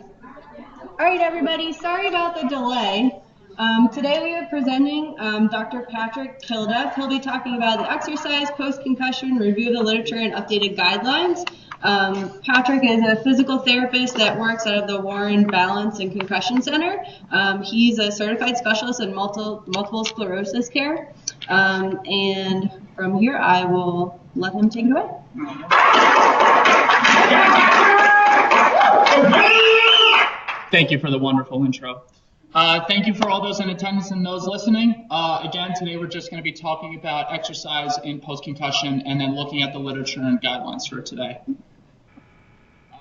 All right, everybody, sorry about the delay. Today we are presenting Dr. Patrick Kilduff. He'll be talking about the exercise, post-concussion, review of the literature, and updated guidelines. Patrick is a physical therapist that works out of the Warren Balance and Concussion Center. He's a certified specialist in multiple sclerosis care. And from here, I will let him take it away. Thank you for the wonderful intro. Thank you for all those in attendance and those listening. Again, today we're just going to be talking about exercise in post-concussion and then looking at the literature and guidelines for today.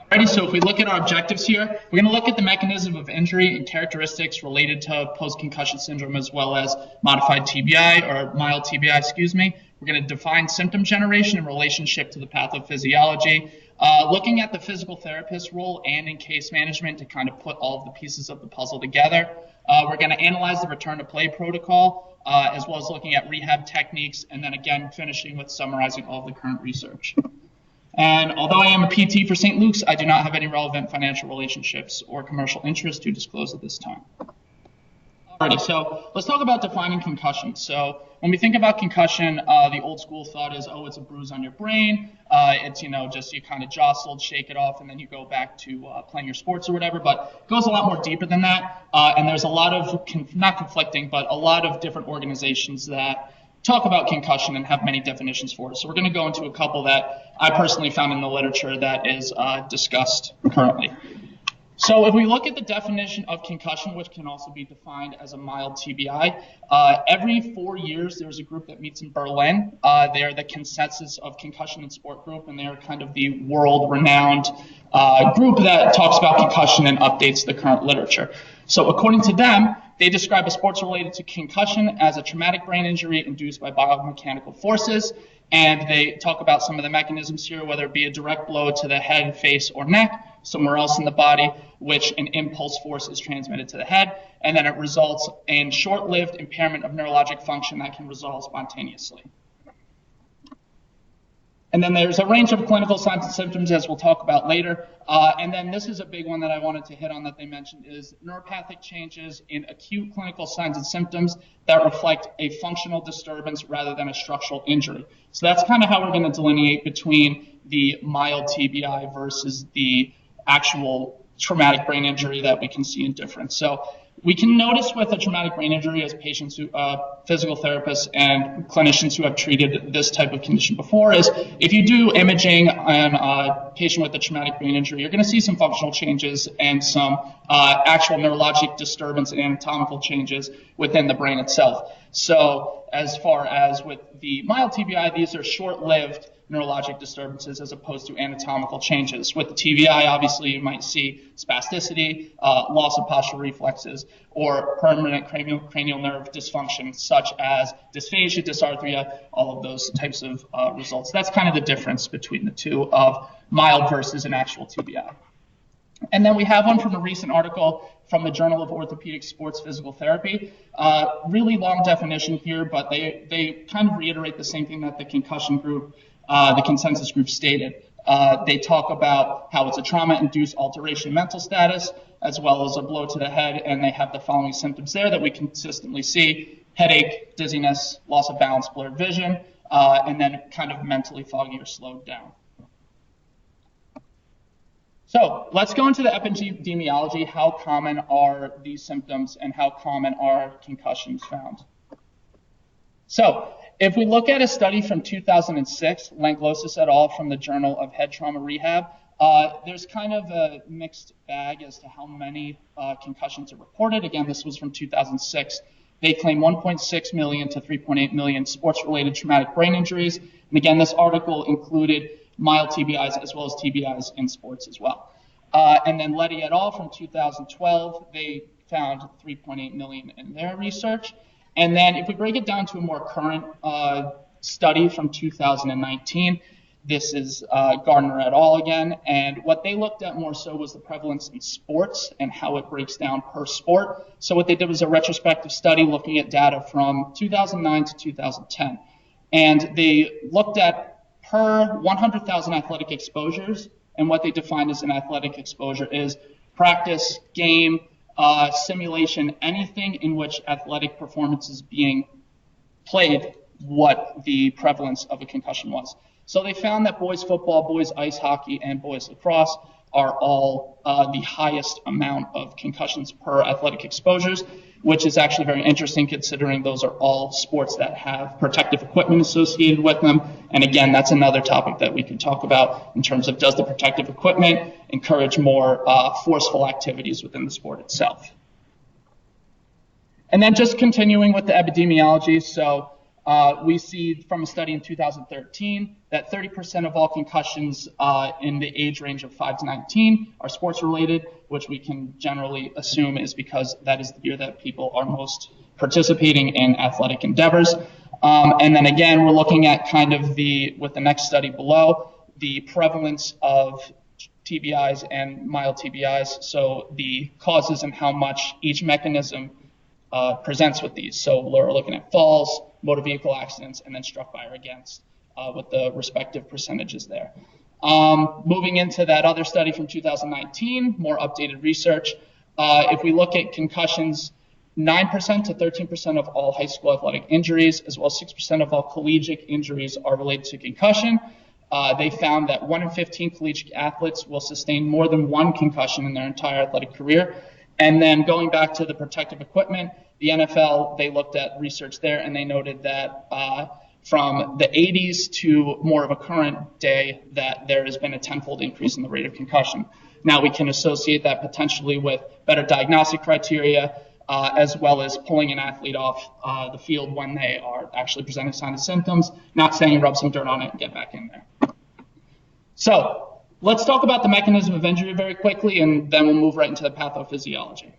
Alrighty, so if we look at our objectives here, we're going to look at the mechanism of injury and characteristics related to post-concussion syndrome as well as modified TBI or mild TBI, excuse me. We're going to define symptom generation in relationship to the pathophysiology. Looking at the physical therapist role and in case management to kind of put all of the pieces of the puzzle together. We're going to analyze the return to play protocol, as well as looking at rehab techniques, and then again finishing with summarizing all of the current research. And although I am a PT for St. Luke's, I do not have any relevant financial relationships or commercial interests to disclose at this time. Alrighty, so let's talk about defining concussion. So when we think about concussion, the old school thought is, oh, it's a bruise on your brain. It's, just you kind of jostled, shake it off, and then you go back to playing your sports or whatever. But it goes a lot more deeper than that. And there's a lot of, not conflicting, but a lot of different organizations that talk about concussion and have many definitions for it. So we're going to go into a couple that I personally found in the literature that is discussed currently. So if we look at the definition of concussion, which can also be defined as a mild TBI, every 4 years there's a group that meets in Berlin. They're the Consensus of Concussion and Sport group, and they're kind of the world-renowned group that talks about concussion and updates the current literature. So according to them, they describe a sports related to concussion as a traumatic brain injury induced by biomechanical forces. And they talk about some of the mechanisms here, whether it be a direct blow to the head, face, or neck, somewhere else in the body, which an impulse force is transmitted to the head, and then it results in short-lived impairment of neurologic function that can resolve spontaneously. And then there's a range of clinical signs and symptoms, as we'll talk about later. And then this is a big one that I wanted to hit on that they mentioned is neuropathic changes in acute clinical signs and symptoms that reflect a functional disturbance rather than a structural injury. So that's kind of how we're going to delineate between the mild TBI versus the actual traumatic brain injury that we can see in difference. So we can notice with a traumatic brain injury as patients who, physical therapists and clinicians who have treated this type of condition before is if you do imaging on a patient with a traumatic brain injury, you're going to see some functional changes and some actual neurologic disturbance and anatomical changes within the brain itself. So as far as with the mild TBI, these are short-lived neurologic disturbances as opposed to anatomical changes. With the TBI, obviously, you might see spasticity, loss of postural reflexes, or permanent cranial nerve dysfunction, such as dysphagia, dysarthria, all of those types of results. That's kind of the difference between the two of mild versus an actual TBI. And then we have one from a recent article from the Journal of Orthopedic Sports Physical Therapy. Really long definition here, but they kind of reiterate the same thing that the concussion group, the consensus group stated. They talk about how it's a trauma-induced alteration in mental status, as well as a blow to the head, and they have the following symptoms there that we consistently see: headache, dizziness, loss of balance, blurred vision, and then kind of mentally foggy or slowed down. So let's go into the epidemiology. How common are these symptoms and how common are concussions found? So if we look at a study from 2006, Langlosis et al. From the Journal of Head Trauma Rehab, there's kind of a mixed bag as to how many concussions are reported. Again, this was from 2006. They claim 1.6 million to 3.8 million sports-related traumatic brain injuries. And again, this article included mild TBIs as well as TBIs in sports as well. And then Levy et al. From 2012, they found 3.8 million in their research. And then if we break it down to a more current study from 2019, this is Gardner et al. Again, and what they looked at more so was the prevalence in sports and how it breaks down per sport. So what they did was a retrospective study looking at data from 2009 to 2010. And they looked at per 100,000 athletic exposures, and what they defined as an athletic exposure is practice, game, simulation, anything in which athletic performance is being played, what the prevalence of a concussion was. So they found that boys football, boys ice hockey, and boys lacrosse are all the highest amount of concussions per athletic exposures, which is actually very interesting considering those are all sports that have protective equipment associated with them. And again, that's another topic that we could talk about in terms of, does the protective equipment encourage more forceful activities within the sport itself? And then just continuing with the epidemiology, so we see from a study in 2013 that 30% of all concussions in the age range of 5 to 19 are sports related, which we can generally assume is because that is the year that people are most participating in athletic endeavors. And then again, we're looking at kind of with the next study below, the prevalence of TBIs and mild TBIs, so the causes and how much each mechanism presents with these. So we're looking at falls, motor vehicle accidents, and then struck by or against with the respective percentages there. Moving into that other study from 2019, more updated research. If we look at concussions, 9% to 13% of all high school athletic injuries, as well as 6% of all collegiate injuries are related to concussion. They found that 1 in 15 collegiate athletes will sustain more than one concussion in their entire athletic career. And then going back to the protective equipment, the NFL, they looked at research there and they noted that from the 80s to more of a current day that there has been a tenfold increase in the rate of concussion. Now we can associate that potentially with better diagnostic criteria as well as pulling an athlete off the field when they are actually presenting signs and symptoms, not saying rub some dirt on it and get back in there. So let's talk about the mechanism of injury very quickly, and then we'll move right into the pathophysiology.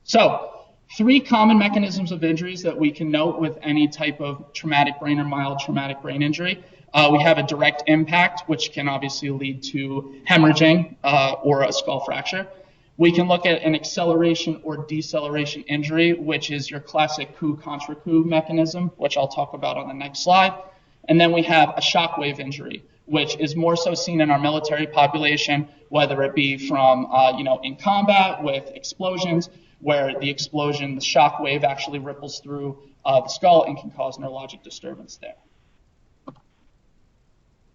So 3 common mechanisms of injuries that we can note with any type of traumatic brain or mild traumatic brain injury. We have a direct impact, which can obviously lead to hemorrhaging or a skull fracture. We can look at an acceleration or deceleration injury, which is your classic coup-contra-coup mechanism, which I'll talk about on the next slide. And then we have a shockwave injury, which is more so seen in our military population, whether it be from, in combat with explosions, where the explosion, the shock wave actually ripples through the skull and can cause neurologic disturbance there.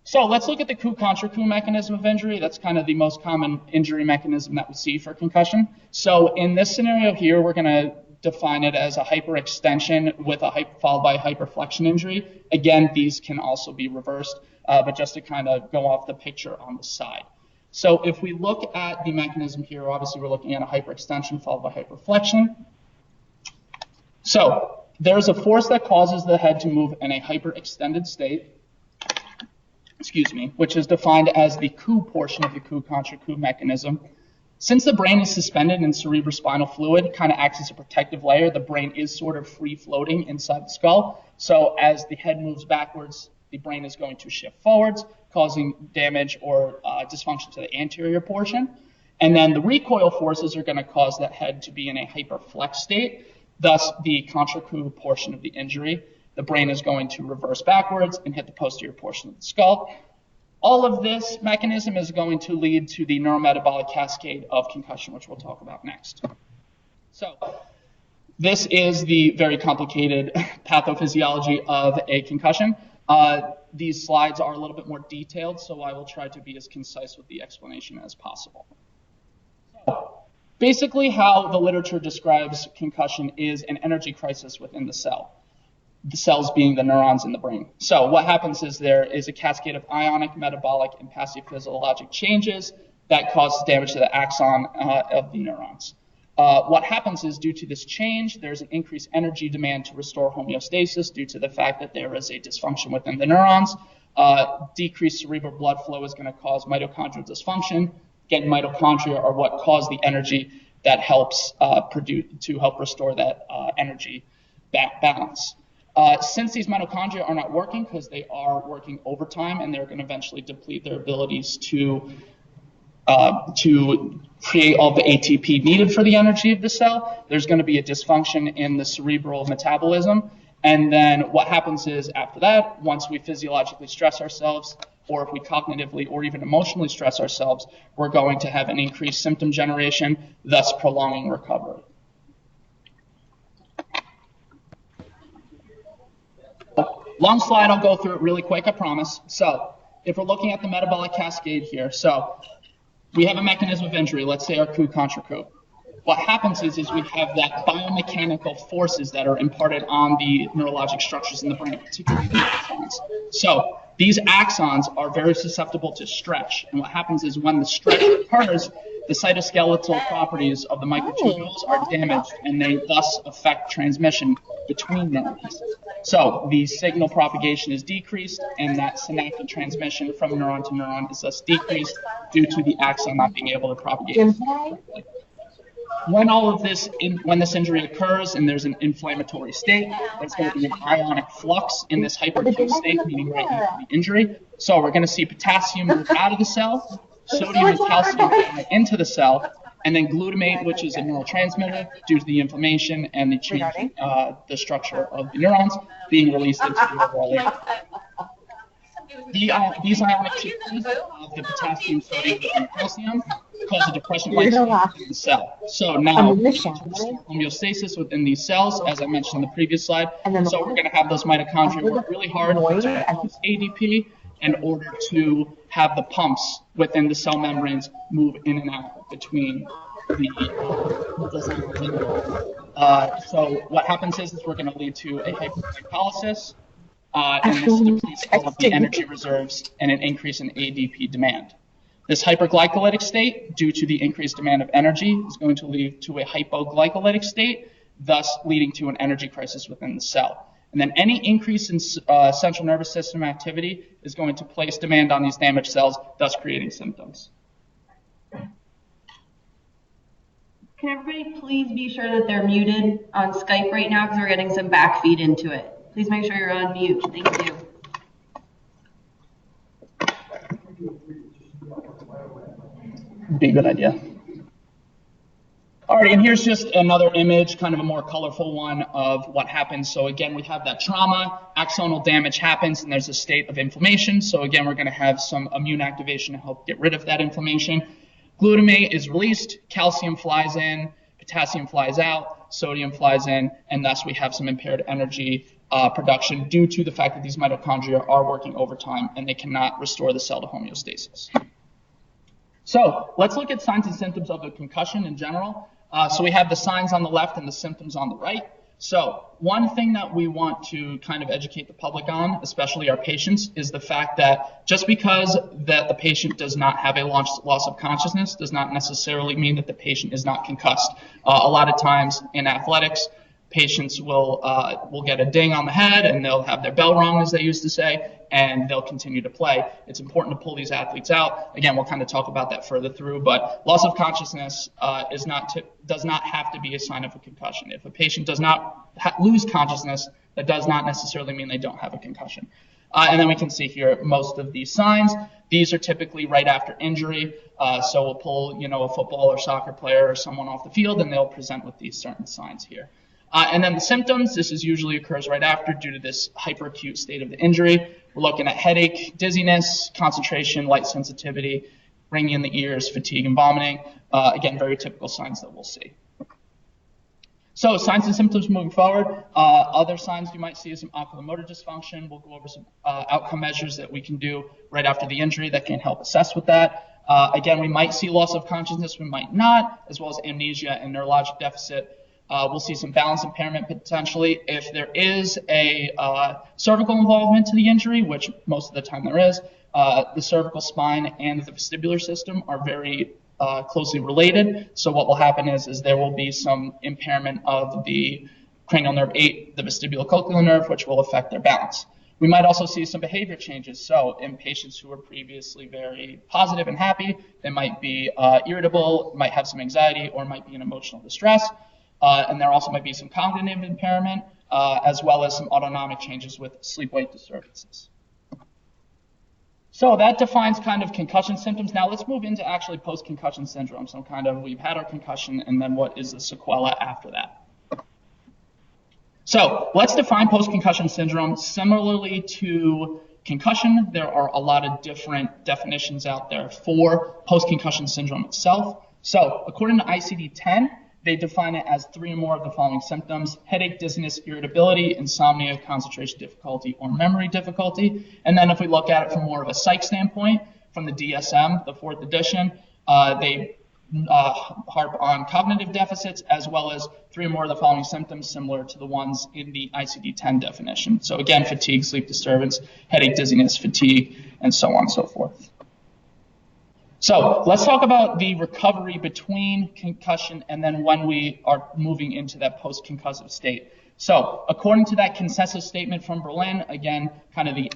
So let's look at the coup-contra-coup mechanism of injury. That's kind of the most common injury mechanism that we see for concussion. So in this scenario here, we're going to define it as a hyperextension with followed by a hyperflexion injury. Again, these can also be reversed, but just to kind of go off the picture on the side. So if we look at the mechanism here, obviously we're looking at a hyperextension followed by hyperflexion. So there's a force that causes the head to move in a hyperextended state, which is defined as the coup portion of the coup-contra-coup mechanism. Since the brain is suspended in cerebrospinal fluid, kind of acts as a protective layer, the brain is sort of free floating inside the skull. So as the head moves backwards, the brain is going to shift forwards, causing damage or dysfunction to the anterior portion. And then the recoil forces are going to cause that head to be in a hyperflex state, thus the contra-coup portion of the injury. The brain is going to reverse backwards and hit the posterior portion of the skull. All of this mechanism is going to lead to the neurometabolic cascade of concussion, which we'll talk about next. So this is the very complicated pathophysiology of a concussion. These slides are a little bit more detailed, so I will try to be as concise with the explanation as possible. So, basically how the literature describes concussion is an energy crisis within the cell. The cells being the neurons in the brain. So what happens is there is a cascade of ionic, metabolic, and passive physiologic changes that causes damage to the axon of the neurons. What happens is due to this change, there's an increased energy demand to restore homeostasis due to the fact that there is a dysfunction within the neurons. Decreased cerebral blood flow is going to cause mitochondrial dysfunction. Again, mitochondria are what cause the energy that helps help restore that energy balance. Since these mitochondria are not working because they are working overtime and they're going to eventually deplete their abilities to create all the ATP needed for the energy of the cell, there's going to be a dysfunction in the cerebral metabolism. And then what happens is after that, once we physiologically stress ourselves, or if we cognitively or even emotionally stress ourselves, we're going to have an increased symptom generation, thus prolonging recovery. Long slide, I'll go through it really quick, I promise. So if we're looking at the metabolic cascade here, so we have a mechanism of injury, let's say our coup contra coup. What happens is we have that biomechanical forces that are imparted on the neurologic structures in the brain, particularly the axons. So these axons are very susceptible to stretch. And what happens is when the stretch occurs, the cytoskeletal properties of the microtubules are damaged, and they thus affect transmission between neurons. So the signal propagation is decreased, and that synaptic transmission from neuron to neuron is thus decreased due to the axon not being able to propagate. When all of this, when this injury occurs and there's an inflammatory state, there's going to be an ionic flux in this hyperacute state, meaning right after the injury. So we're going to see potassium move out of the cell, sodium and calcium into the cell, and then glutamate, which is a neurotransmitter, due to the inflammation and the change the structure of the neurons, being released into the overall area. These ionic changes of the potassium, sodium, and calcium cause a depression-like state in the cell. So now, homeostasis within these cells, as I mentioned in the previous slide. So we're going to have those mitochondria work really hard to produce ADP in order to have the pumps within the cell membranes move in and out between the cells. So what happens is we're going to lead to a hyperglycolysis, and this depletes all of the energy reserves and an increase in ADP demand. This hyperglycolytic state, due to the increased demand of energy, is going to lead to a hypoglycolytic state, thus leading to an energy crisis within the cell. And then any increase in central nervous system activity is going to place demand on these damaged cells, thus creating symptoms. Can everybody please be sure that they're muted on Skype right now because we're getting some backfeed into it. Please make sure you're on mute. Thank you. Be a good idea. All right, and here's just another image, kind of a more colorful one of what happens. So again, we have that trauma, axonal damage happens, and there's a state of inflammation. So again, we're going to have some immune activation to help get rid of that inflammation. Glutamate is released, calcium flies in, potassium flies out, sodium flies in, and thus we have some impaired energy production due to the fact that these mitochondria are working overtime and they cannot restore the cell to homeostasis. So let's look at signs and symptoms of a concussion in general. So we have the signs on the left and the symptoms on the right. So one thing that we want to kind of educate the public on, especially our patients, is the fact that just because that the patient does not have a loss of consciousness does not necessarily mean that the patient is not concussed. A lot of times in athletics, patients will get a ding on the head and they'll have their bell rung, as they used to say, and they'll continue to play. It's important to pull these athletes out. Again, we'll kind of talk about that further through, but loss of consciousness does not have to be a sign of a concussion. If a patient does not lose consciousness, that does not necessarily mean they don't have a concussion. And then we can see here most of these signs. These are typically right after injury. So we'll pull, a football or soccer player or someone off the field, and they'll present with these certain signs here. And then the symptoms, this usually occurs right after due to this hyperacute state of the injury. We're looking at headache, dizziness, concentration, light sensitivity, ringing in the ears, fatigue, and vomiting. Again, very typical signs that we'll see. So signs and symptoms moving forward. Other signs you might see is some oculomotor dysfunction. We'll go over some outcome measures that we can do right after the injury that can help assess with that. Again, we might see loss of consciousness, we might not, as well as amnesia and neurologic deficit. We'll see some balance impairment potentially. If there is a cervical involvement to the injury, which most of the time there is, the cervical spine and the vestibular system are very closely related. So what will happen is there will be some impairment of the cranial nerve 8, the vestibulocochlear nerve, which will affect their balance. We might also see some behavior changes. So in patients who were previously very positive and happy, they might be irritable, might have some anxiety, or might be in emotional distress. And there also might be some cognitive impairment, as well as some autonomic changes with sleep-wake disturbances. So that defines kind of concussion symptoms. Now let's move into actually post-concussion syndrome. So kind of we've had our concussion, and then what is the sequela after that? So let's define post-concussion syndrome similarly to concussion, there are a lot of different definitions out there for post-concussion syndrome itself. So according to ICD-10, they define it as 3 or more of the following symptoms: headache, dizziness, irritability, insomnia, concentration difficulty, or memory difficulty. And then if we look at it from more of a psych standpoint, from the DSM, the 4th edition, they harp on cognitive deficits as well as 3 or more of the following symptoms similar to the ones in the ICD-10 definition. So again, fatigue, sleep disturbance, headache, dizziness, fatigue, and so on and so forth. So let's talk about the recovery between concussion and then when we are moving into that post-concussive state. So according to that consensus statement from Berlin, again, kind of the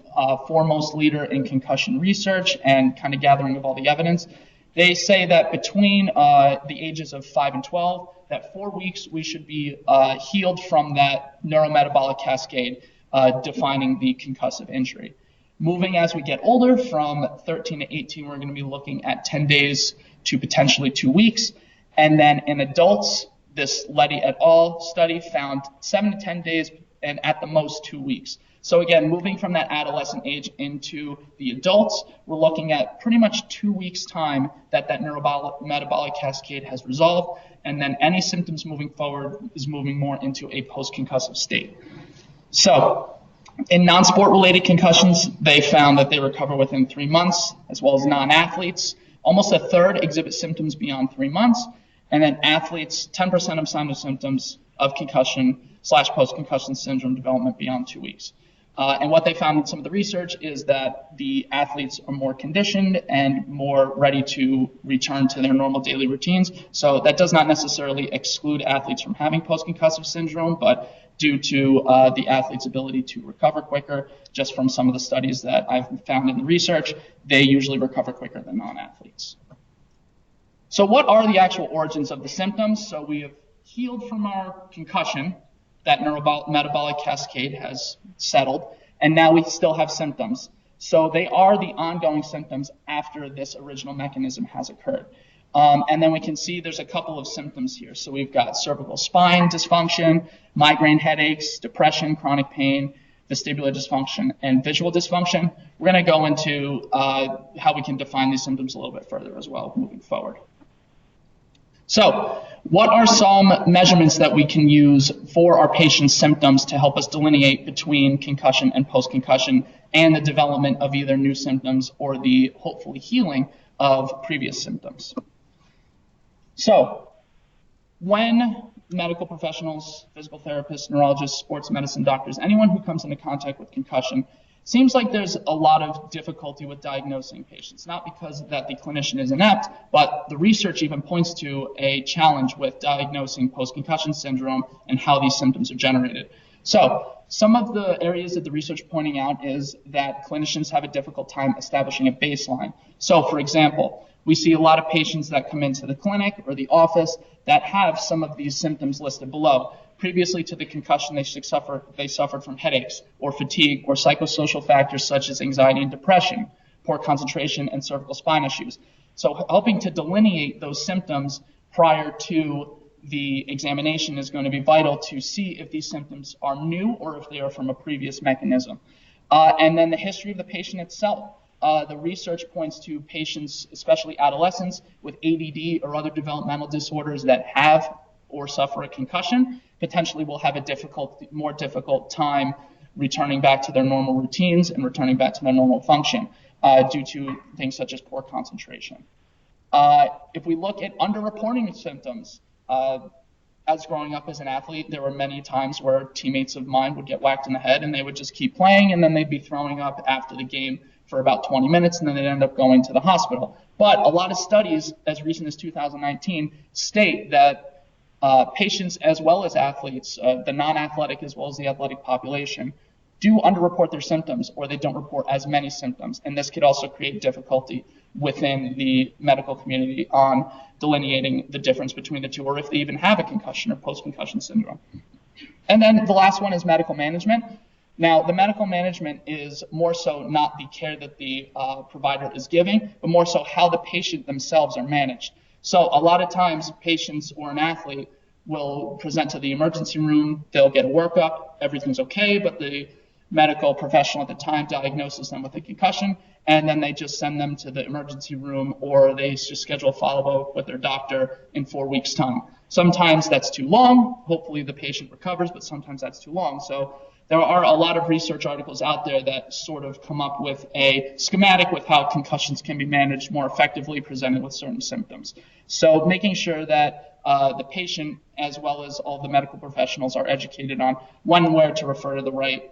foremost leader in concussion research and kind of gathering of all the evidence, they say that between the ages of 5 and 12, that 4 weeks we should be healed from that neurometabolic cascade defining the concussive injury. Moving as we get older, from 13 to 18, we're going to be looking at 10 days to potentially 2 weeks. And then in adults, this Levy et al. Study found 7 to 10 days and at the most 2 weeks. So again, moving from that adolescent age into the adults, we're looking at pretty much 2 weeks' time that neurometabolic cascade has resolved. And then any symptoms moving forward is moving more into a post-concussive state. So in non-sport related concussions, they found that they recover within 3 months, as well as non-athletes. Almost a third exhibit symptoms beyond 3 months. And then athletes, 10% of signs and symptoms of concussion/post-concussion syndrome development beyond 2 weeks. And what they found in some of the research is that the athletes are more conditioned and more ready to return to their normal daily routines. So that does not necessarily exclude athletes from having post-concussive syndrome, but due to the athlete's ability to recover quicker, just from some of the studies that I've found in the research, they usually recover quicker than non-athletes. So what are the actual origins of the symptoms? So we have healed from our concussion, that neurometabolic cascade has settled, and now we still have symptoms. So they are the ongoing symptoms after this original mechanism has occurred. And then we can see there's a couple of symptoms here. So we've got cervical spine dysfunction, migraine headaches, depression, chronic pain, vestibular dysfunction, and visual dysfunction. We're going to go into how we can define these symptoms a little bit further as well moving forward. So what are some measurements that we can use for our patient's symptoms to help us delineate between concussion and post-concussion and the development of either new symptoms or the hopefully healing of previous symptoms? So when medical professionals, physical therapists, neurologists, sports medicine doctors, anyone who comes into contact with concussion, seems like there's a lot of difficulty with diagnosing patients, not because that the clinician is inept, but the research even points to a challenge with diagnosing post-concussion syndrome and how these symptoms are generated. So some of the areas that the research pointing out is that clinicians have a difficult time establishing a baseline. So for example, we see a lot of patients that come into the clinic or the office that have some of these symptoms listed below. Previously to the concussion, they suffered from headaches or fatigue or psychosocial factors such as anxiety and depression, poor concentration, and cervical spine issues. So helping to delineate those symptoms prior to the examination is going to be vital to see if these symptoms are new or if they are from a previous mechanism. And then the history of the patient itself. The research points to patients, especially adolescents, with ADD or other developmental disorders that have or suffer a concussion, potentially will have a more difficult time returning back to their normal routines and returning back to their normal function due to things such as poor concentration. If we look at underreporting symptoms, as growing up as an athlete, there were many times where teammates of mine would get whacked in the head and they would just keep playing, and then they'd be throwing up after the game for about 20 minutes, and then they'd end up going to the hospital. But a lot of studies, as recent as 2019, state that patients as well as athletes, the non-athletic as well as the athletic population, do underreport their symptoms, or they don't report as many symptoms. And this could also create difficulty within the medical community on delineating the difference between the two, or if they even have a concussion or post-concussion syndrome. And then the last one is medical management. Now, the medical management is more so not the care that the provider is giving, but more so how the patient themselves are managed. So a lot of times patients or an athlete will present to the emergency room, they'll get a workup, everything's okay, but the medical professional at the time diagnoses them with a concussion, and then they just send them to the emergency room, or they just schedule follow-up with their doctor in 4 weeks' time. Sometimes that's too long. Hopefully the patient recovers, but sometimes that's too long. So there are a lot of research articles out there that sort of come up with a schematic with how concussions can be managed more effectively presented with certain symptoms. So making sure that the patient, as well as all the medical professionals, are educated on when and where to refer to the right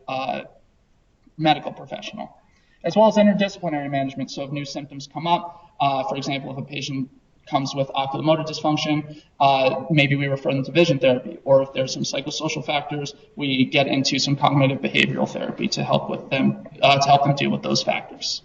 medical professional, as well as interdisciplinary management. So if new symptoms come up, for example, if a patient comes with oculomotor dysfunction, maybe we refer them to vision therapy, or if there's some psychosocial factors, we get into some cognitive behavioral therapy to help with them, deal with those factors.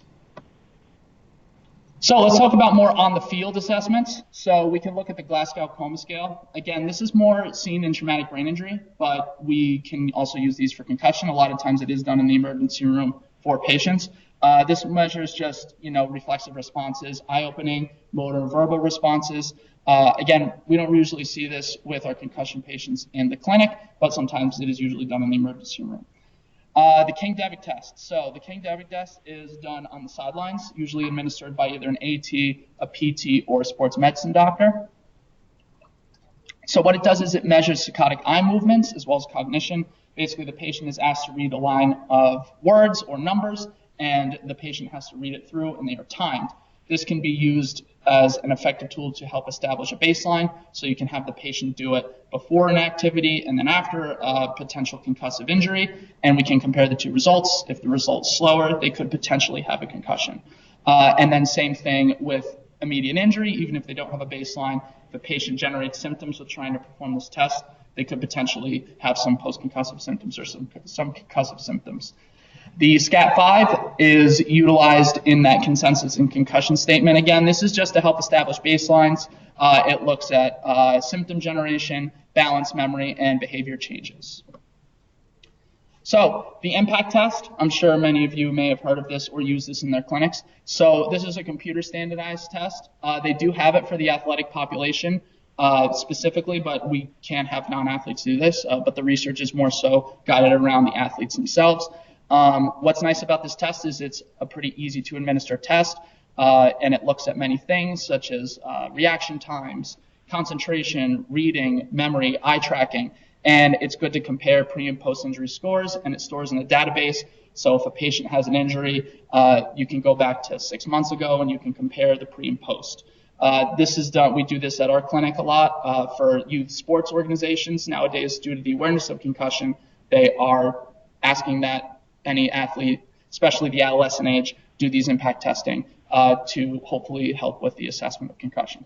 So let's talk about more on the field assessments. So we can look at the Glasgow Coma Scale. Again, this is more seen in traumatic brain injury, but we can also use these for concussion. A lot of times it is done in the emergency room for patients. This measures just, reflexive responses, eye-opening, motor and verbal responses. Again, we don't usually see this with our concussion patients in the clinic, but sometimes it is usually done in the emergency room. The King-Devitt test. So the King-Devitt test is done on the sidelines, usually administered by either an AT, a PT, or a sports medicine doctor. So what it does is it measures saccadic eye movements as well as cognition. Basically, the patient is asked to read a line of words or numbers, and the patient has to read it through, and they are timed. This can be used as an effective tool to help establish a baseline, so you can have the patient do it before an activity and then after a potential concussive injury, and we can compare the two results. If the result's slower, they could potentially have a concussion. And then same thing with immediate injury. Even if they don't have a baseline, if a patient generates symptoms with trying to perform this test, they could potentially have some post-concussive symptoms or some concussive symptoms. The SCAT-5 is utilized in that consensus and concussion statement. Again, this is just to help establish baselines. It looks at symptom generation, balance, memory, and behavior changes. So the impact test, I'm sure many of you may have heard of this or used this in their clinics. So this is a computer standardized test. They do have it for the athletic population specifically, but we can't have non-athletes do this. But the research is more so guided around the athletes themselves. What's nice about this test is it's a pretty easy to administer test, and it looks at many things such as reaction times, concentration, reading, memory, eye tracking, and it's good to compare pre and post injury scores, and it stores in a database. So if a patient has an injury, you can go back to 6 months ago and you can compare the pre and post. This is done. We do this at our clinic a lot for youth sports organizations. Nowadays, due to the awareness of concussion, they are asking that any athlete, especially the adolescent age, do these impact testing to hopefully help with the assessment of concussion.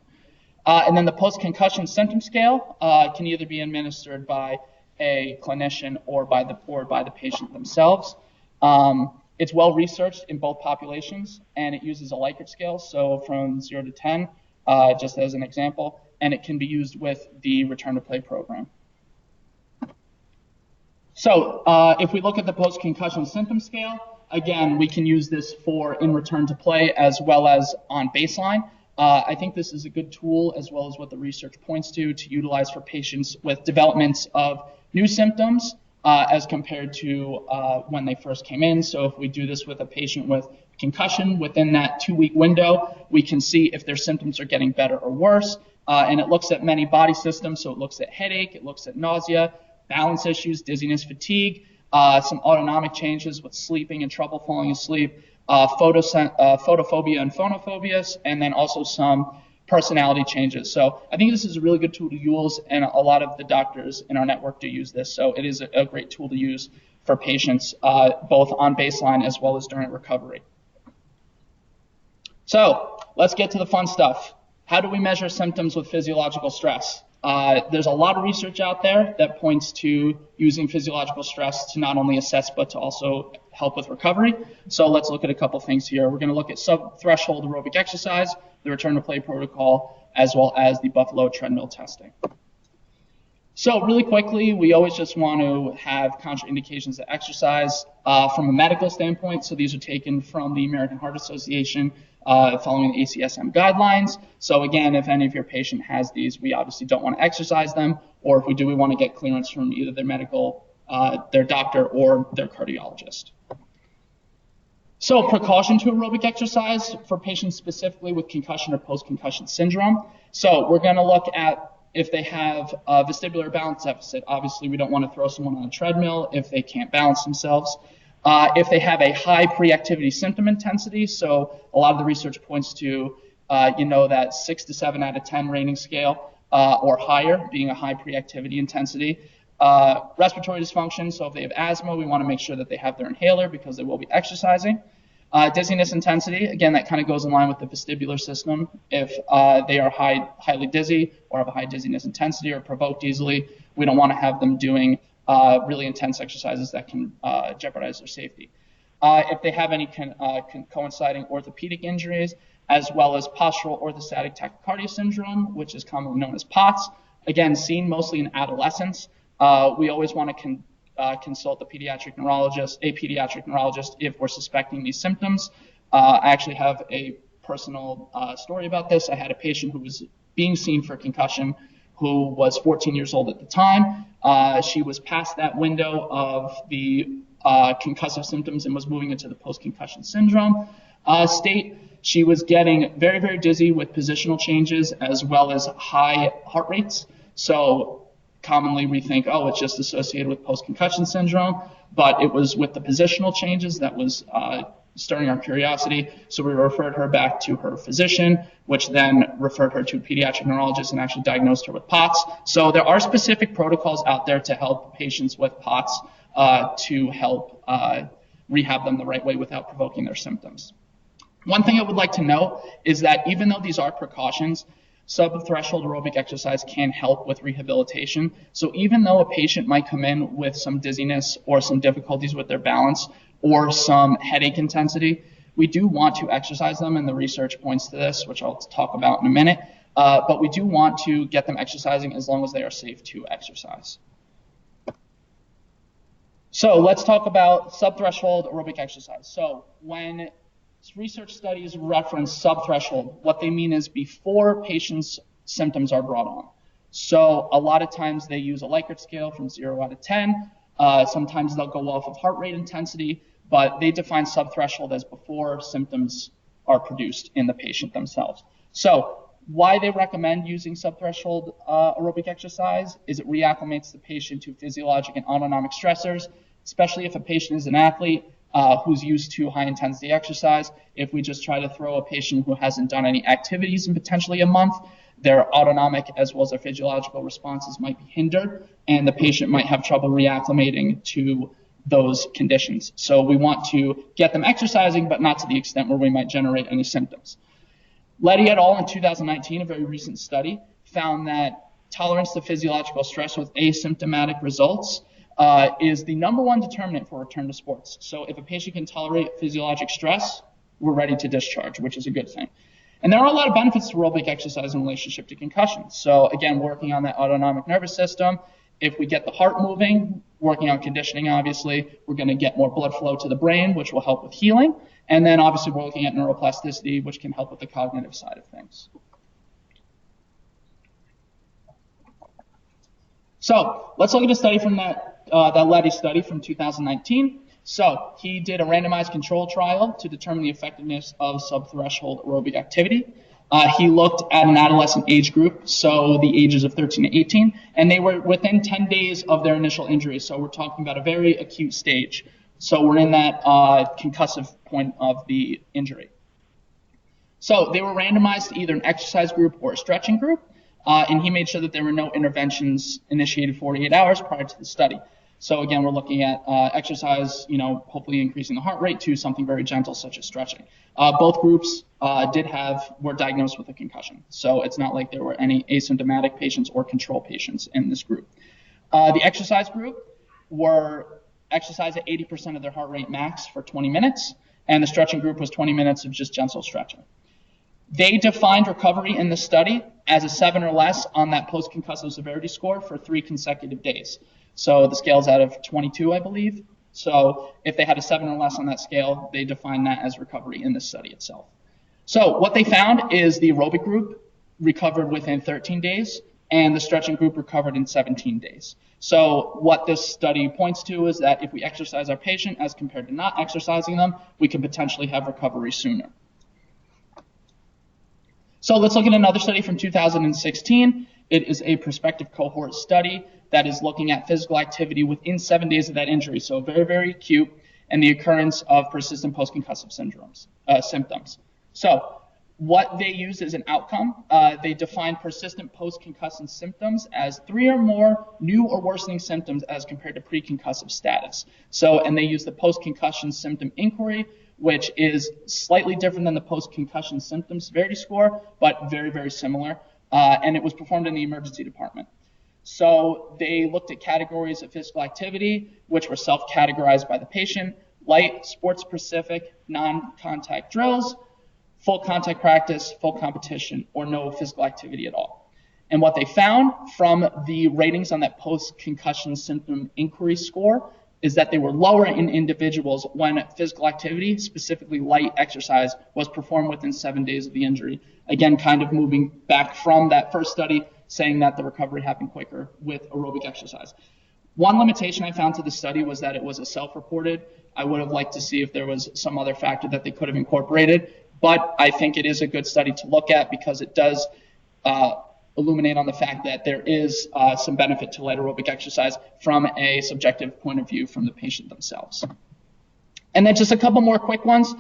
And then the post-concussion symptom scale can either be administered by a clinician or by the patient themselves. It's well researched in both populations, and it uses a Likert scale, so from 0 to 10, just as an example, and it can be used with the return to play program. So if we look at the post-concussion symptom scale, again, we can use this for in return to play as well as on baseline. I think this is a good tool, as well as what the research points to utilize for patients with developments of new symptoms as compared to when they first came in. So if we do this with a patient with concussion, within that 2-week window, we can see if their symptoms are getting better or worse. And it looks at many body systems, so it looks at headache, it looks at nausea, balance issues, dizziness, fatigue, some autonomic changes with sleeping and trouble falling asleep, photophobia and phonophobia, and then also some personality changes. So I think this is a really good tool to use, and a lot of the doctors in our network do use this. So it is a great tool to use for patients, both on baseline as well as during recovery. So let's get to the fun stuff. How do we measure symptoms with physiological stress? There's a lot of research out there that points to using physiological stress to not only assess but to also help with recovery. So let's look at a couple things here. We're going to look at sub-threshold aerobic exercise, the return to play protocol, as well as the Buffalo treadmill testing. So really quickly, we always just want to have contraindications to exercise from a medical standpoint. So these are taken from the American Heart Association following the ACSM guidelines. So again, if any of your patient has these, we obviously don't want to exercise them, or if we do, we want to get clearance from either their medical their doctor or their cardiologist. So precaution to aerobic exercise for patients specifically with concussion or post-concussion syndrome. So we're going to look at if they have a vestibular balance deficit. Obviously, we don't want to throw someone on a treadmill if they can't balance themselves. If they have a high pre-activity symptom intensity, so a lot of the research points to, that 6 to 7 out of 10 rating scale or higher being a high pre-activity intensity. Respiratory dysfunction, so if they have asthma, we want to make sure that they have their inhaler because they will be exercising. Dizziness intensity, again, that kind of goes in line with the vestibular system. If they are highly dizzy or have a high dizziness intensity or provoked easily, we don't want to have them doing really intense exercises that can jeopardize their safety. If they have any coinciding orthopedic injuries, as well as postural orthostatic tachycardia syndrome, which is commonly known as POTS, again, seen mostly in adolescents, we always want to consult a pediatric neurologist if we're suspecting these symptoms. I actually have a personal story about this. I had a patient who was being seen for concussion who was 14 years old at the time. She was past that window of the concussive symptoms and was moving into the post-concussion syndrome state. She was getting very, very dizzy with positional changes as well as high heart rates. So commonly we think, oh, it's just associated with post-concussion syndrome, but it was with the positional changes that was stirring our curiosity. So we referred her back to her physician, which then referred her to a pediatric neurologist and actually diagnosed her with POTS. So there are specific protocols out there to help patients with POTS to help rehab them the right way without provoking their symptoms. One thing I would like to note is that even though these are precautions, subthreshold aerobic exercise can help with rehabilitation. So even though a patient might come in with some dizziness or some difficulties with their balance or some headache intensity, we do want to exercise them, and the research points to this, which I'll talk about in a minute. But we do want to get them exercising as long as they are safe to exercise. So let's talk about subthreshold aerobic exercise. So when research studies reference subthreshold, what they mean is before patients' symptoms are brought on. So a lot of times they use a Likert scale from 0 out of 10. Sometimes they'll go off of heart rate intensity, but they define subthreshold as before symptoms are produced in the patient themselves. So why they recommend using subthreshold aerobic exercise is it reacclimates the patient to physiologic and autonomic stressors, especially if a patient is an athlete who's used to high-intensity exercise. If we just try to throw a patient who hasn't done any activities in potentially a month, their autonomic as well as their physiological responses might be hindered, and the patient might have trouble reacclimating to those conditions. So we want to get them exercising, but not to the extent where we might generate any symptoms. Levy et al. In 2019, a very recent study, found that tolerance to physiological stress with asymptomatic results is the #1 determinant for return to sports. So if a patient can tolerate physiologic stress, we're ready to discharge, which is a good thing. And there are a lot of benefits to aerobic exercise in relationship to concussion. So again, working on that autonomic nervous system. If we get the heart moving, working on conditioning, obviously, we're going to get more blood flow to the brain, which will help with healing. And then obviously we're looking at neuroplasticity, which can help with the cognitive side of things. So let's look at a study from that Levy study from 2019. So he did a randomized control trial to determine the effectiveness of subthreshold aerobic activity. He looked at an adolescent age group, so the ages of 13 to 18, and they were within 10 days of their initial injury. So we're talking about a very acute stage. So we're in that concussive point of the injury. So they were randomized to either an exercise group or a stretching group, and he made sure that there were no interventions initiated 48 hours prior to the study. So again, we're looking at exercise, hopefully increasing the heart rate to something very gentle, such as stretching. Both groups were diagnosed with a concussion. So it's not like there were any asymptomatic patients or control patients in this group. The exercise group were exercised at 80% of their heart rate max for 20 minutes, and the stretching group was 20 minutes of just gentle stretching. They defined recovery in the study as a 7 or less on that post-concussive severity score for 3 consecutive days. So the scale's out of 22, I believe. So if they had a 7 or less on that scale, they defined that as recovery in the study itself. So what they found is the aerobic group recovered within 13 days, and the stretching group recovered in 17 days. So what this study points to is that if we exercise our patient as compared to not exercising them, we can potentially have recovery sooner. So let's look at another study from 2016. It is a prospective cohort study that is looking at physical activity within 7 days of that injury, so very, very acute, and the occurrence of persistent post-concussive symptoms. So what they use as an outcome, they define persistent post-concussive symptoms as 3 or more new or worsening symptoms as compared to pre-concussive status. So, and they use the post-concussion symptom inquiry, which is slightly different than the post-concussion symptom severity score, but very, very similar. And it was performed in the emergency department. So they looked at categories of physical activity, which were self-categorized by the patient: light, sports-specific, non-contact drills, full contact practice, full competition, or no physical activity at all. And what they found from the ratings on that post-concussion symptom inquiry score is that they were lower in individuals when physical activity, specifically light exercise, was performed within 7 days of the injury. Again, kind of moving back from that first study, saying that the recovery happened quicker with aerobic exercise. One limitation I found to the study was that it was a self-reported. I would have liked to see if there was some other factor that they could have incorporated, but I think it is a good study to look at because it does illuminate on the fact that there is some benefit to light aerobic exercise from a subjective point of view from the patient themselves. And then just a couple more quick ones.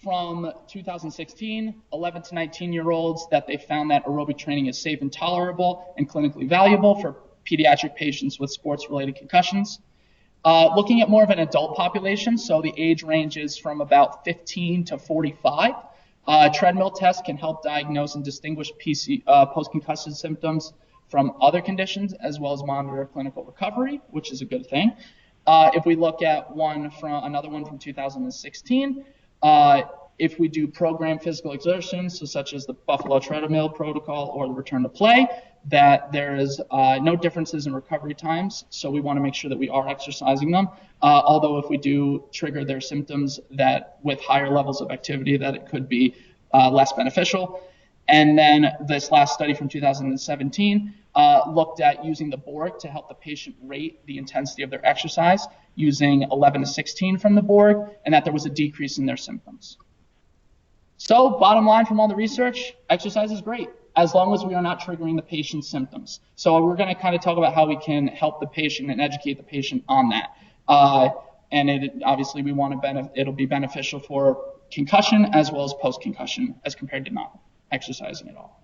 From 2016, 11 to 19-year-olds, that they found that aerobic training is safe and tolerable and clinically valuable for pediatric patients with sports-related concussions. Looking at more of an adult population, so the age ranges from about 15 to 45. Treadmill tests can help diagnose and distinguish post-concussive symptoms from other conditions, as well as monitor clinical recovery, which is a good thing. If we look at another one from 2016, if we do programmed physical exertions, so such as the Buffalo Treadmill protocol or the return to play, that there is no differences in recovery times, so we want to make sure that we are exercising them. Although if we do trigger their symptoms that with higher levels of activity, that it could be less beneficial. And then this last study from 2017 looked at using the Borg to help the patient rate the intensity of their exercise using 11 to 16 from the Borg, and that there was a decrease in their symptoms. So bottom line from all the research, exercise is great as long as we are not triggering the patient's symptoms. So we're going to kind of talk about how we can help the patient and educate the patient on that. And obviously we want to it'll be beneficial for concussion as well as post-concussion as compared to not exercising at all.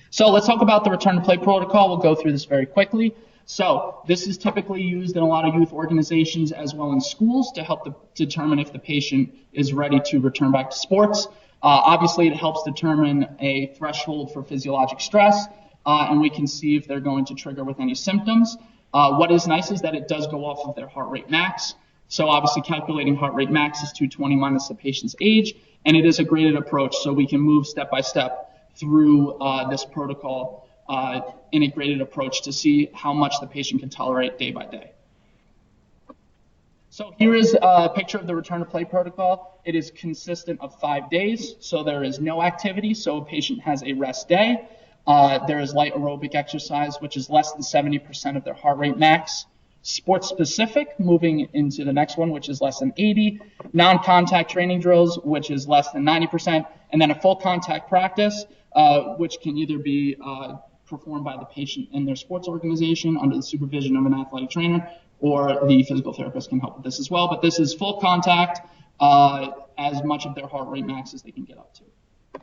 So let's talk about the return to play protocol. We'll go through this very quickly. So this is typically used in a lot of youth organizations as well in schools to help determine if the patient is ready to return back to sports. Obviously, it helps determine a threshold for physiologic stress, and we can see if they're going to trigger with any symptoms. What is nice is that it does go off of their heart rate max. So obviously, calculating heart rate max is 220 minus the patient's age, and it is a graded approach, so we can move step by step through this protocol in a graded approach to see how much the patient can tolerate day by day. So here is a picture of the return to play protocol. It is consistent of 5 days, so there is no activity, so a patient has a rest day. There is light aerobic exercise, which is less than 70% of their heart rate max. Sports specific, moving into the next one, which is less than 80. Non-contact training drills, which is less than 90%. And then a full contact practice, which can either be performed by the patient in their sports organization under the supervision of an athletic trainer, or the physical therapist can help with this as well. But this is full contact, as much of their heart rate max as they can get up to.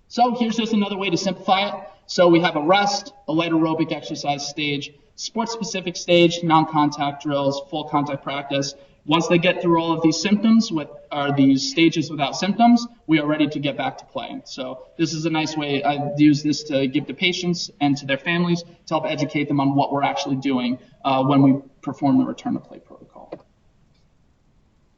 So here's just another way to simplify it. So we have a rest, a light aerobic exercise stage, sports-specific stage, non-contact drills, full contact practice. Once they get through all of these symptoms, these stages without symptoms, we are ready to get back to playing. So this is a nice way. I use this to give to patients and to their families to help educate them on what we're actually doing when we perform the return to play protocol.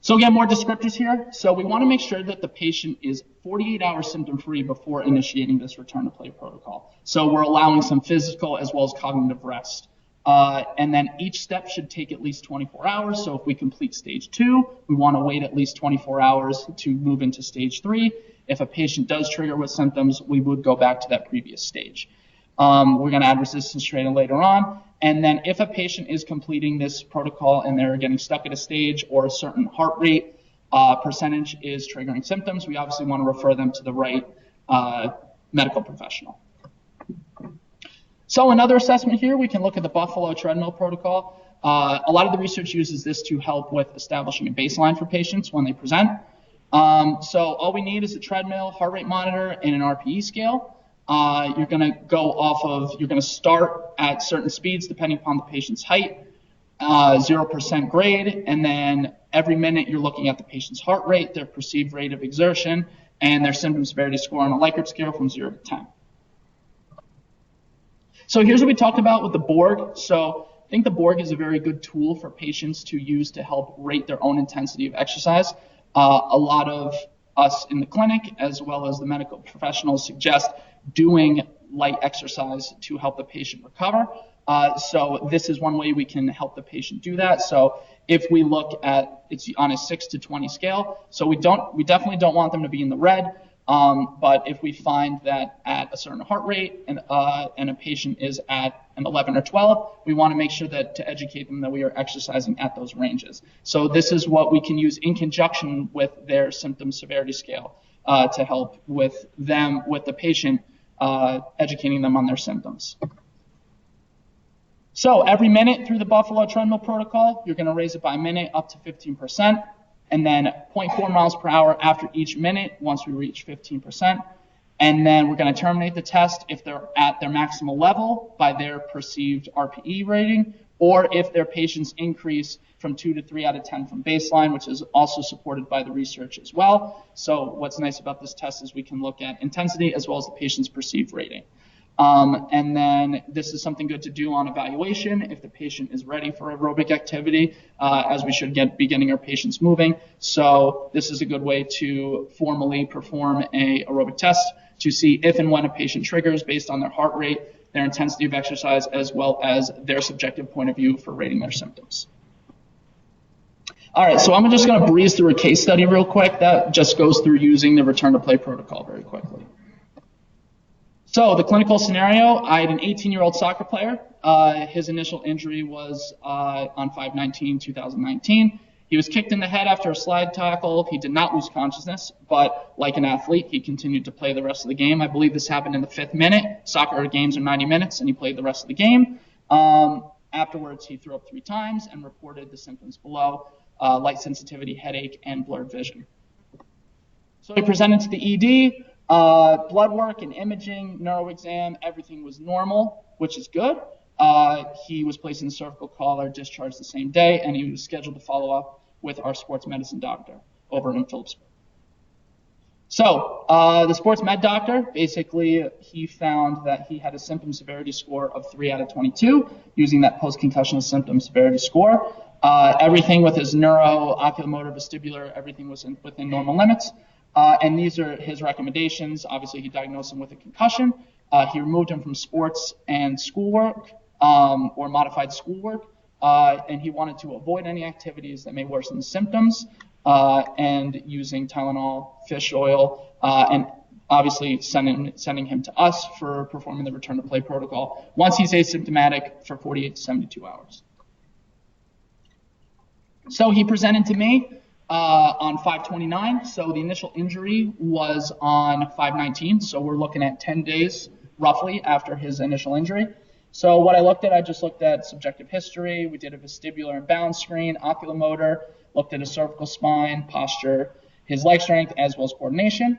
So again, more descriptors here. So we want to make sure that the patient is 48 hours symptom-free before initiating this return to play protocol. So we're allowing some physical as well as cognitive rest. And then each step should take at least 24 hours. So if we complete stage 2, we want to wait at least 24 hours to move into stage 3. If a patient does trigger with symptoms, we would go back to that previous stage. We're going to add resistance training later on. And then if a patient is completing this protocol and they're getting stuck at a stage or a certain heart rate percentage is triggering symptoms, we obviously want to refer them to the right medical professional. So another assessment here, we can look at the Buffalo Treadmill protocol. A lot of the research uses this to help with establishing a baseline for patients when they present. So all we need is a treadmill, heart rate monitor, and an RPE scale. You're going to start at certain speeds depending upon the patient's height, 0% grade, and then every minute you're looking at the patient's heart rate, their perceived rate of exertion, and their symptom severity score on a Likert scale from 0 to 10. So here's what we talked about with the Borg. So I think the Borg is a very good tool for patients to use to help rate their own intensity of exercise. A lot of us in the clinic, as well as the medical professionals, suggest doing light exercise to help the patient recover. So this is one way we can help the patient do that. So if we look at, it's on a 6 to 20 scale. So we definitely don't want them to be in the red. But if we find that at a certain heart rate and a patient is at an 11 or 12, we want to make sure that to educate them that we are exercising at those ranges. So this is what we can use in conjunction with their symptom severity scale to help with the patient, educating them on their symptoms. So every minute through the Buffalo Treadmill protocol, you're going to raise it by a minute up to 15%. And then 0.4 miles per hour after each minute once we reach 15%. And then we're going to terminate the test if they're at their maximal level by their perceived RPE rating, or if their patients increase from 2 to 3 out of 10 from baseline, which is also supported by the research as well. So what's nice about this test is we can look at intensity as well as the patient's perceived rating. And then this is something good to do on evaluation if the patient is ready for aerobic activity, as we should be getting our patients moving. So this is a good way to formally perform a aerobic test to see if and when a patient triggers based on their heart rate, their intensity of exercise, as well as their subjective point of view for rating their symptoms. All right, so I'm just going to breeze through a case study real quick that just goes through using the return to play protocol very quickly. So the clinical scenario, I had an 18-year-old soccer player. His initial injury was on 5/19/2019. He was kicked in the head after a slide tackle. He did not lose consciousness, but like an athlete, he continued to play the rest of the game. I believe this happened in the 5th minute. Soccer games are 90 minutes, and he played the rest of the game. Afterwards, he threw up 3 times and reported the symptoms below, light sensitivity, headache, and blurred vision. So he presented to the ED. Blood work and imaging, neuro exam, everything was normal, which is good. He was placed in the cervical collar, discharged the same day, and he was scheduled to follow up with our sports medicine doctor over in Phillipsburg. So the sports med doctor, basically, he found that he had a symptom severity score of 3 out of 22 using that post-concussion symptom severity score. Everything with his neuro, oculomotor, vestibular, everything was within normal limits. And these are his recommendations. Obviously, he diagnosed him with a concussion. He removed him from sports and schoolwork or modified schoolwork. And he wanted to avoid any activities that may worsen the symptoms and using Tylenol, fish oil, and obviously sending him to us for performing the return to play protocol once he's asymptomatic for 48 to 72 hours. So he presented to me on 5/29, so the initial injury was on 5/19, so we're looking at 10 days roughly after his initial injury. So what I just looked at subjective history, we did a vestibular and balance screen, oculomotor, looked at his cervical spine, posture, his leg strength, as well as coordination.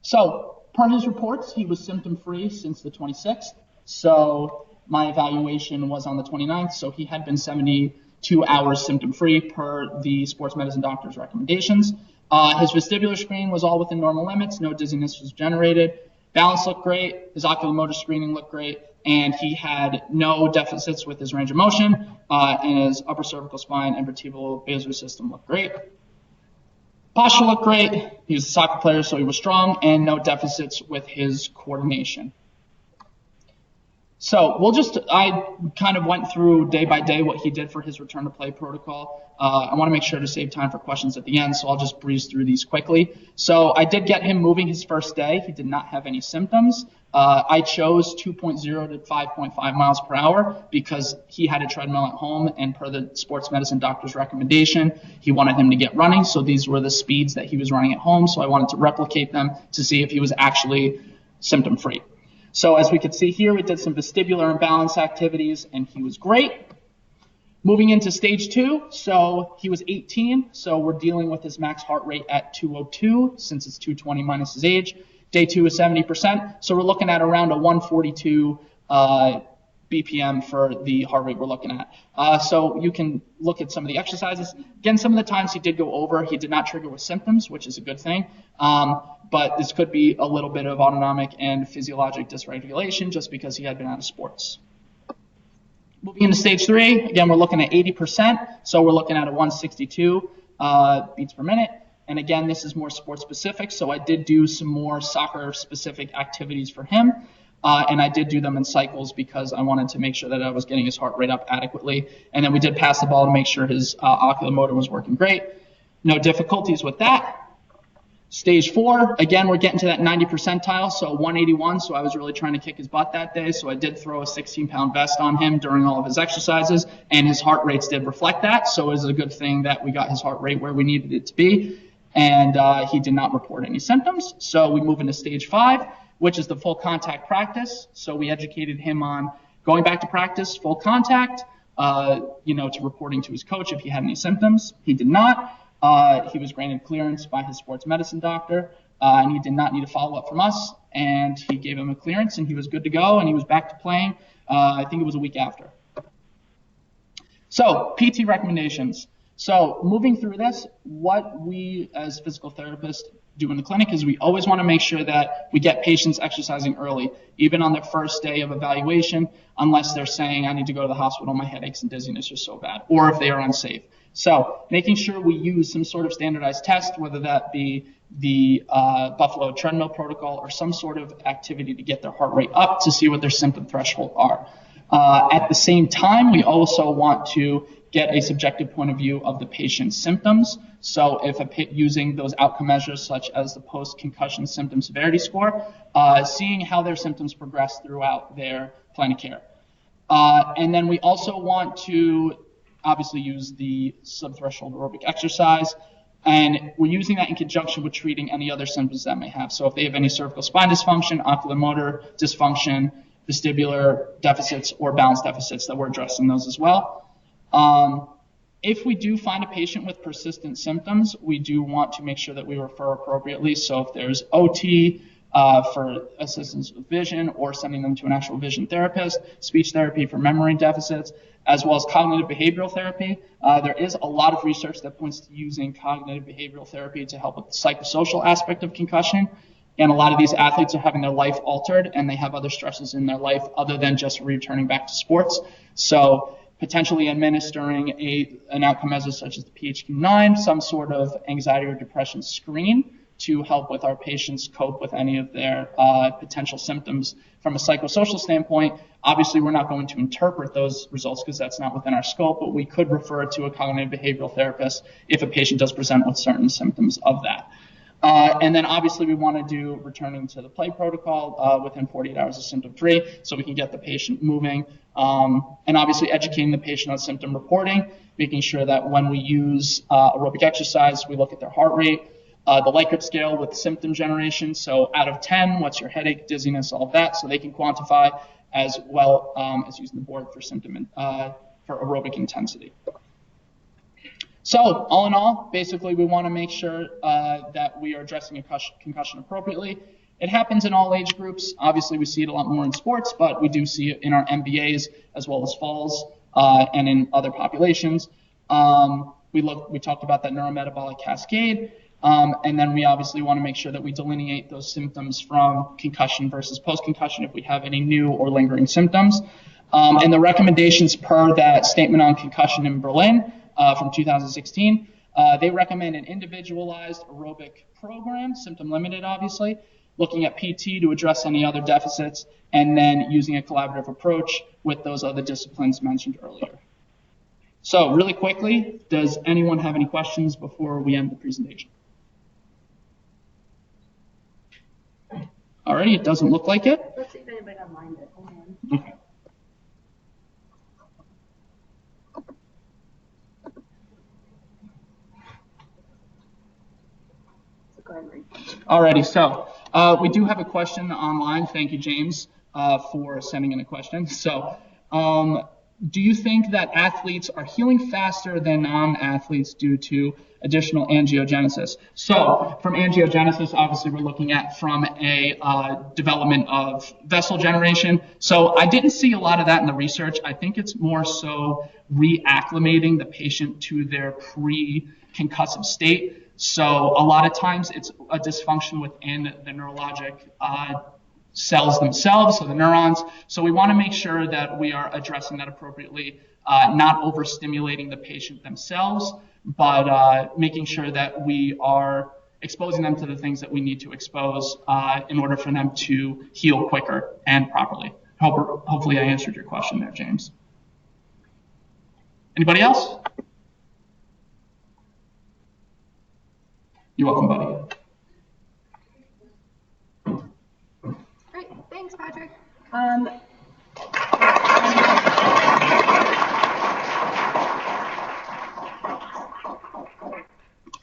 So per his reports, he was symptom-free since the 26th, so my evaluation was on the 29th, so he had been 72 hours symptom-free per the sports medicine doctor's recommendations. His vestibular screen was all within normal limits. No dizziness was generated. Balance looked great. His oculomotor screening looked great. And he had no deficits with his range of motion. And his upper cervical spine and vertebral basilar system looked great. Posture looked great. He was a soccer player, so he was strong. And no deficits with his coordination. So I kind of went through day by day what he did for his return to play protocol. I want to make sure to save time for questions at the end, so I'll just breeze through these quickly. So I did get him moving his first day. He did not have any symptoms. I chose 2.0 to 5.5 miles per hour because he had a treadmill at home, and per the sports medicine doctor's recommendation, he wanted him to get running. So these were the speeds that he was running at home. So I wanted to replicate them to see if he was actually symptom free. So as we can see here, we did some vestibular and balance activities, and he was great. Moving into stage 2, so he was 18, so we're dealing with his max heart rate at 202, since it's 220 minus his age. Day 2 is 70%, so we're looking at around a 142 BPM for the heart rate we're looking at. So you can look at some of the exercises. Again, some of the times he did go over, he did not trigger with symptoms, which is a good thing. But this could be a little bit of autonomic and physiologic dysregulation just because he had been out of sports. Moving into stage 3, again, we're looking at 80%. So we're looking at a 162 beats per minute. And again, this is more sports specific. So I did do some more soccer specific activities for him. And I did do them in cycles because I wanted to make sure that I was getting his heart rate up adequately. And then we did pass the ball to make sure his ocular motor was working great. No difficulties with that. Stage 4, again, we're getting to that 90 percentile, so 181. So I was really trying to kick his butt that day. So I did throw a 16-pound vest on him during all of his exercises, and his heart rates did reflect that. So it was a good thing that we got his heart rate where we needed it to be. And he did not report any symptoms. So we move into stage 5, which is the full contact practice. So we educated him on going back to practice, full contact, to reporting to his coach if he had any symptoms. He did not. He was granted clearance by his sports medicine doctor, and he did not need a follow-up from us. And he gave him a clearance, and he was good to go, and he was back to playing. I think it was a week after. So PT recommendations. So moving through this, what we as physical therapists do in the clinic is we always want to make sure that we get patients exercising early, even on their first day of evaluation, unless they're saying, I need to go to the hospital, my headaches and dizziness are so bad, or if they are unsafe. So making sure we use some sort of standardized test, whether that be the Buffalo Treadmill protocol or some sort of activity to get their heart rate up to see what their symptom threshold are. At the same time, we also want to get a subjective point of view of the patient's symptoms. So if using those outcome measures such as the post-concussion symptom severity score, seeing how their symptoms progress throughout their plan of care. And then we also want to obviously use the subthreshold aerobic exercise, and we're using that in conjunction with treating any other symptoms that may have. So if they have any cervical spine dysfunction, ocular motor dysfunction, vestibular deficits, or balance deficits, that we're addressing those as well. If we do find a patient with persistent symptoms, we do want to make sure that we refer appropriately. So if there's OT for assistance with vision, or sending them to an actual vision therapist, speech therapy for memory deficits, as well as cognitive behavioral therapy. There is a lot of research that points to using cognitive behavioral therapy to help with the psychosocial aspect of concussion. And a lot of these athletes are having their life altered, and they have other stresses in their life other than just returning back to sports. So potentially administering an outcome measure such as the PHQ-9, some sort of anxiety or depression screen to help with our patients cope with any of their potential symptoms from a psychosocial standpoint. Obviously, we're not going to interpret those results because that's not within our scope, but we could refer to a cognitive behavioral therapist if a patient does present with certain symptoms of that. And then obviously we want to do returning to the play protocol within 48 hours of symptom free, so we can get the patient moving. And obviously educating the patient on symptom reporting, making sure that when we use aerobic exercise, we look at their heart rate, the Likert scale with symptom generation. So out of 10, what's your headache, dizziness, all of that, so they can quantify, as well as using the board for symptom for aerobic intensity. So all in all, basically we want to make sure that we are addressing a concussion appropriately. It happens in all age groups. Obviously we see it a lot more in sports, but we do see it in our MBAs as well as falls and in other populations. We talked about that neurometabolic cascade. And then we obviously want to make sure that we delineate those symptoms from concussion versus post-concussion if we have any new or lingering symptoms. And the recommendations per that statement on concussion in Berlin from 2016, They recommend an individualized aerobic program, symptom limited obviously, looking at PT to address any other deficits, and then using a collaborative approach with those other disciplines mentioned earlier. So really quickly, does anyone have any questions before we end the presentation? Alrighty, it doesn't look like it. Let's see if anybody online did. Hold on. Okay. Alrighty, so we do have a question online. Thank you, James, for sending in a question. So, do you think that athletes are healing faster than non-athletes due to additional angiogenesis? So, from angiogenesis, obviously we're looking at from a development of vessel generation. So, I didn't see a lot of that in the research. I think it's more so reacclimating the patient to their pre-concussive state. So a lot of times it's a dysfunction within the neurologic cells themselves, so the neurons. So we want to make sure that we are addressing that appropriately, not overstimulating the patient themselves, but making sure that we are exposing them to the things that we need to expose in order for them to heal quicker and properly. Hopefully I answered your question there, James. Anybody else? You're welcome, buddy. Great, thanks, Patrick.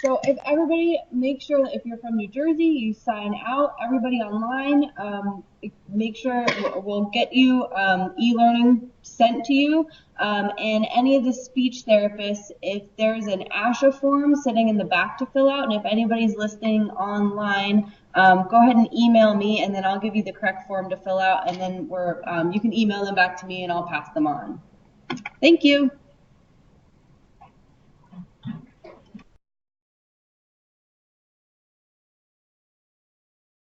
So if everybody, make sure that if you're from New Jersey, you sign out. Everybody online, make sure we'll get you e-learning sent to you. And any of the speech therapists, if there's an ASHA form sitting in the back to fill out, and if anybody's listening online, go ahead and email me, and then I'll give you the correct form to fill out, and then you can email them back to me, and I'll pass them on. Thank you.